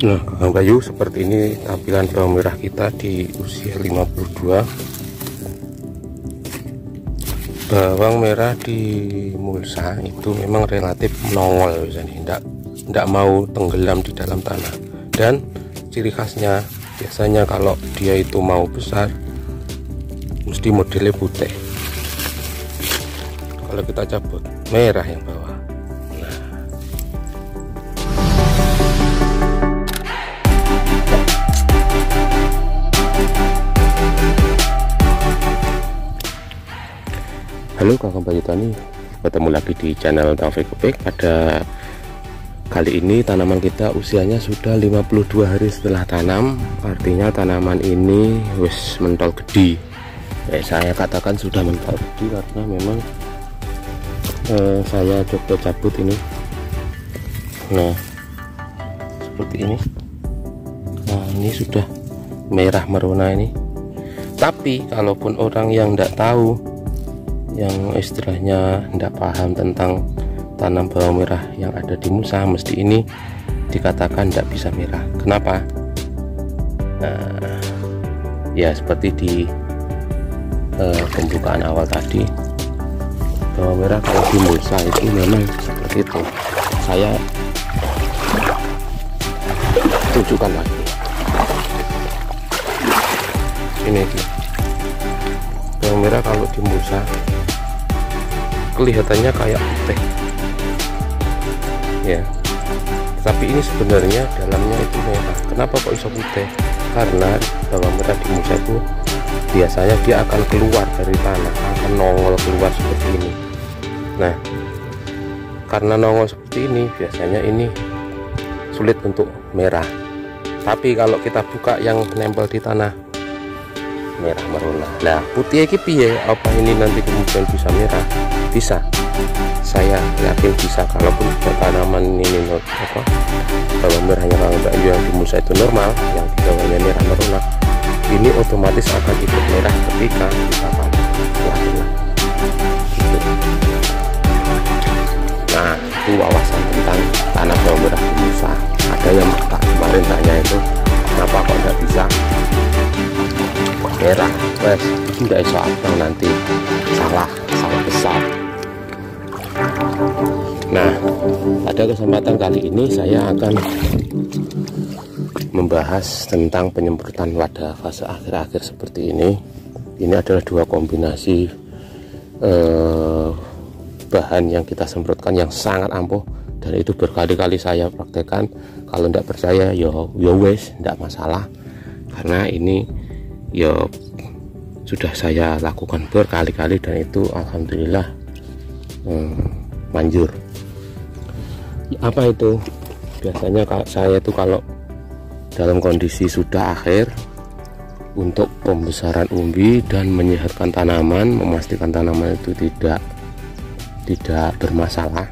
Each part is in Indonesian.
Nah, Kakang Bayu, seperti ini tampilan bawang merah kita di usia 52. Bawang merah di mulsa itu memang relatif nongol, misalnya tidak mau tenggelam di dalam tanah. Dan ciri khasnya biasanya kalau dia itu mau besar mesti modelnya putih. Kalau kita cabut merah yang bawah. Halo Kakang Bayu Tani, ketemu lagi di channel Taufik Upik. Pada kali ini tanaman kita usianya sudah 52 hari setelah tanam. Artinya tanaman ini wis mentol gede. Saya katakan sudah mentol gede karena memang saya coba cabut ini. Nah, seperti ini. Nah, ini sudah merah merona ini. Tapi kalaupun orang yang tidak tahu, yang istilahnya tidak paham tentang tanam bawang merah yang ada di mulsa, mesti ini dikatakan tidak bisa merah. Kenapa? Nah, ya seperti di pembukaan awal tadi, bawang merah kalau di mulsa itu memang seperti itu. Saya tunjukkan lagi. Ini dia. Bawang merah kalau di mulsa kelihatannya kayak putih ya, tapi ini sebenarnya dalamnya itu merah. Kenapa kok bisa putih? Karena bawang merah di mulsa itu biasanya dia akan keluar dari tanah, akan nongol keluar seperti ini. Nah, karena nongol seperti ini biasanya ini sulit untuk merah. Tapi kalau kita buka yang nempel di tanah, merah merona. Nah, putih iki piye? Apa ini nanti kemudian bisa merah? Bisa. Saya yakin bisa. Kalaupun tanaman ini bawang merahnya Kakang Bayu yang di mulsa itu normal, yang di bawahnya merah merona, ini otomatis akan ikut merah ketika kita panen. Yakinlah. Gitu. Nah, itu wawasan tentang tanam bawang merah di mulsa. Ada yang kemarin tanya itu, kenapa kok nggak bisa merah? Wes, tidak iso abang, nanti salah besar. Nah, pada kesempatan kali ini saya akan membahas tentang penyemprotan pada fase akhir-akhir seperti ini. Ini adalah dua kombinasi bahan yang kita semprotkan yang sangat ampuh, dan itu berkali-kali saya praktekkan. Kalau tidak percaya, yo wes, tidak masalah, karena ini ya sudah saya lakukan berkali-kali dan itu alhamdulillah manjur. Apa itu? Biasanya saya itu kalau dalam kondisi sudah akhir, untuk pembesaran umbi dan menyehatkan tanaman, memastikan tanaman itu tidak bermasalah,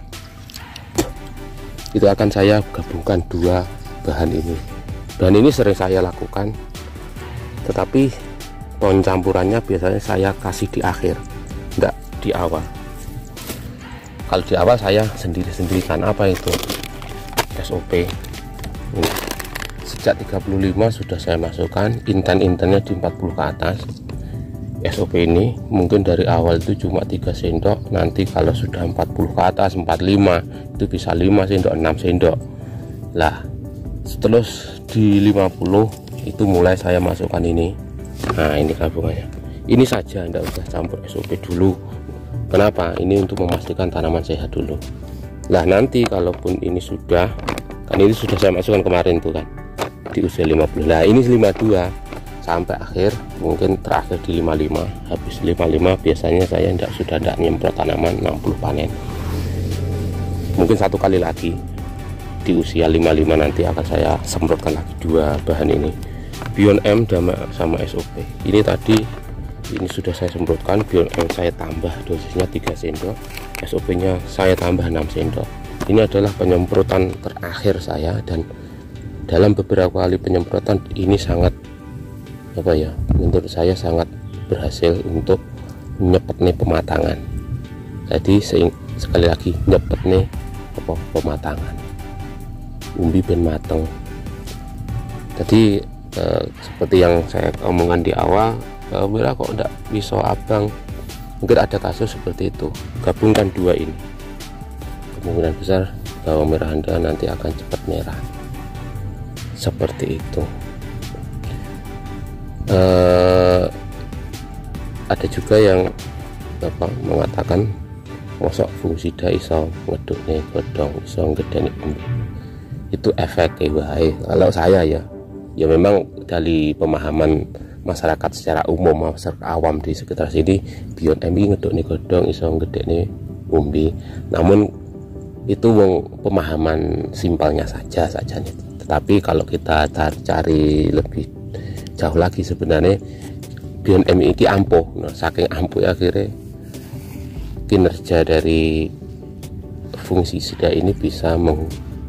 itu akan saya gabungkan dua bahan ini. Bahan ini sering saya lakukan, tetapi pencampurannya biasanya saya kasih di akhir, enggak di awal. Kalau di awal saya sendiri-sendirikan. Apa itu? SOP ini. Sejak 35 sudah saya masukkan, inten-intennya di 40 ke atas. SOP ini mungkin dari awal itu cuma 3 sendok, nanti kalau sudah 40 ke atas, 45, itu bisa 5 sendok, 6 sendok. Lah, setelah di 50 itu mulai saya masukkan ini. Nah, ini gabungannya. Ini saja, tidak usah campur SOP dulu. Kenapa? Ini untuk memastikan tanaman sehat dulu. Lah, nanti kalaupun ini sudah, kan ini sudah saya masukkan kemarin tuh kan, di usia 50. Nah, ini 52 sampai akhir, mungkin terakhir di 55. Habis 55 biasanya saya sudah tidak nyemprot tanaman 60 panen. Mungkin satu kali lagi di usia 55 nanti akan saya semprotkan lagi dua bahan ini, Bion M sama SOP. Ini tadi ini sudah saya semprotkan. Bion M saya tambah dosisnya 3 sendok, SOP nya saya tambah 6 sendok. Ini adalah penyemprotan terakhir saya, dan dalam beberapa kali penyemprotan ini sangat menurut saya sangat berhasil untuk nyepet nih pematangan. Jadi sekali lagi nyepet nih pematangan, umbi ben mateng. Jadi seperti yang saya omongkan di awal, bawang merah kok enggak bisa abang, mungkin ada kasus seperti itu. Gabungkan dua ini, kemungkinan besar bawang merah Anda nanti akan cepat merah seperti itu. Ada juga yang mengatakan mosok fungsida iso ngedukne godhong, iso ngedeni umbi. Itu efek wae. Kalau saya ya memang dari pemahaman masyarakat secara umum, masyarakat awam di sekitar sini, Beyond MI ngedukne godhong, iso ngedekne umbi. Namun itu pemahaman simpelnya saja nih. Tetapi kalau kita cari lebih jauh lagi, sebenarnya Beyond MI ini ampuh. Nah, saking ampuh akhirnya kinerja dari fungsi sida ini bisa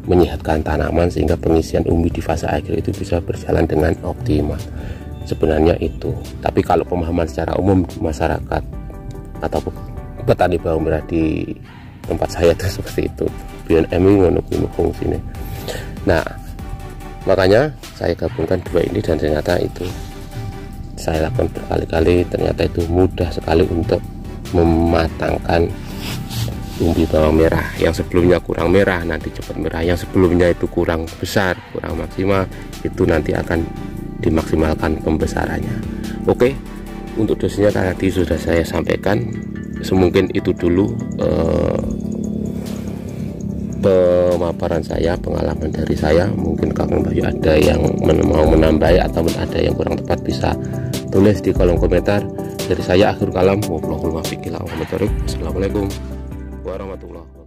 menyehatkan tanaman sehingga pengisian umbi di fase akhir itu bisa berjalan dengan optimal. Sebenarnya itu. Tapi kalau pemahaman secara umum masyarakat atau petani bawang merah di tempat saya itu seperti itu. Beyond MI ngono fungsinya. Nah, makanya saya gabungkan dua ini dan ternyata itu saya lakukan berkali-kali, ternyata itu mudah sekali untuk mematangkan umbi bawang merah. Yang sebelumnya kurang merah nanti cepat merah, yang sebelumnya itu kurang besar, kurang maksimal, itu nanti akan dimaksimalkan pembesarannya. Oke, untuk dosisnya tadi sudah saya sampaikan. Semungkin itu dulu pemaparan saya, pengalaman dari saya. Mungkin Kakang Bayu ada yang mau menambah atau ada yang kurang tepat bisa tulis di kolom komentar. Dari saya akhir kalam, Assalamualaikum warahmatullahi wabarakatuh.